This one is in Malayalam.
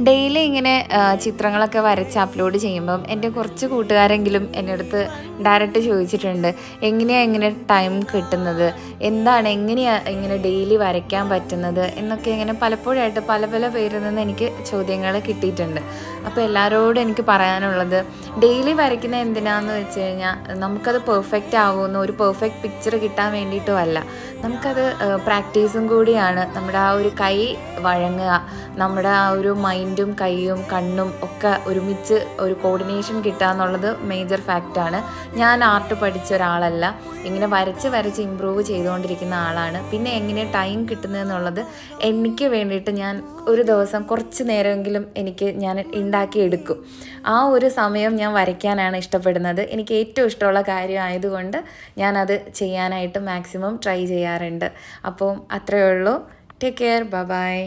ഡെയിലി ഇങ്ങനെ ചിത്രങ്ങളൊക്കെ വരച്ച് അപ്ലോഡ് ചെയ്യുമ്പം എൻ്റെ കുറച്ച് കൂട്ടുകാരെങ്കിലും എൻ്റെ അടുത്ത് ഡയറക്റ്റ് ചോദിച്ചിട്ടുണ്ട്, എങ്ങനെയാണ് ഇങ്ങനെ ടൈം കിട്ടുന്നത്, എന്താണ് എങ്ങനെയാണ് ഇങ്ങനെ ഡെയിലി വരയ്ക്കാൻ പറ്റുന്നത് എന്നൊക്കെ ഇങ്ങനെ പലപ്പോഴായിട്ട് പല പല പേരിൽ നിന്ന് എനിക്ക് ചോദ്യങ്ങൾ കിട്ടിയിട്ടുണ്ട്. അപ്പോൾ എല്ലാവരോടും എനിക്ക് പറയാനുള്ളത്, ഡെയിലി വരയ്ക്കുന്ന എന്തിനാന്ന് വെച്ച് കഴിഞ്ഞാൽ നമുക്കത് പെർഫെക്റ്റ് ആവുമെന്നോ ഒരു പെർഫെക്റ്റ് പിക്ചർ കിട്ടാൻ വേണ്ടിയിട്ടും അല്ല, നമുക്കത് പ്രാക്ടീസും കൂടിയാണ്. നമ്മുടെ ആ ഒരു കൈ വഴങ്ങുക, നമ്മുടെ ആ ഒരു മൈൻഡും കൈയും കണ്ണും ഒക്കെ ഒരുമിച്ച് ഒരു കോർഡിനേഷൻ കിട്ടുക എന്നുള്ളത് മേജർ ഫാക്റ്റാണ്. ഞാൻ ആർട്ട് പഠിച്ച ഒരാളല്ല, ഇങ്ങനെ വരച്ച് വരച്ച് ഇമ്പ്രൂവ് ചെയ്തുകൊണ്ടിരിക്കുന്ന ആളാണ്. പിന്നെ എങ്ങനെ ടൈം കിട്ടുന്നതെന്നുള്ളത് എനിക്ക് വേണ്ടിയിട്ട് ഞാൻ ഒരു ദിവസം കുറച്ച് നേരമെങ്കിലും ഞാൻ ഉണ്ടാക്കിയെടുക്കും. ആ ഒരു സമയം ഞാൻ വരയ്ക്കാനാണ് ഇഷ്ടപ്പെടുന്നത്. എനിക്ക് ഏറ്റവും ഇഷ്ടമുള്ള കാര്യമായതുകൊണ്ട് ഞാനത് ചെയ്യാനായിട്ട് മാക്സിമം ട്രൈ ചെയ്യാറുണ്ട്. അപ്പം അത്രയേ ഉള്ളൂ. Take care, bye bye.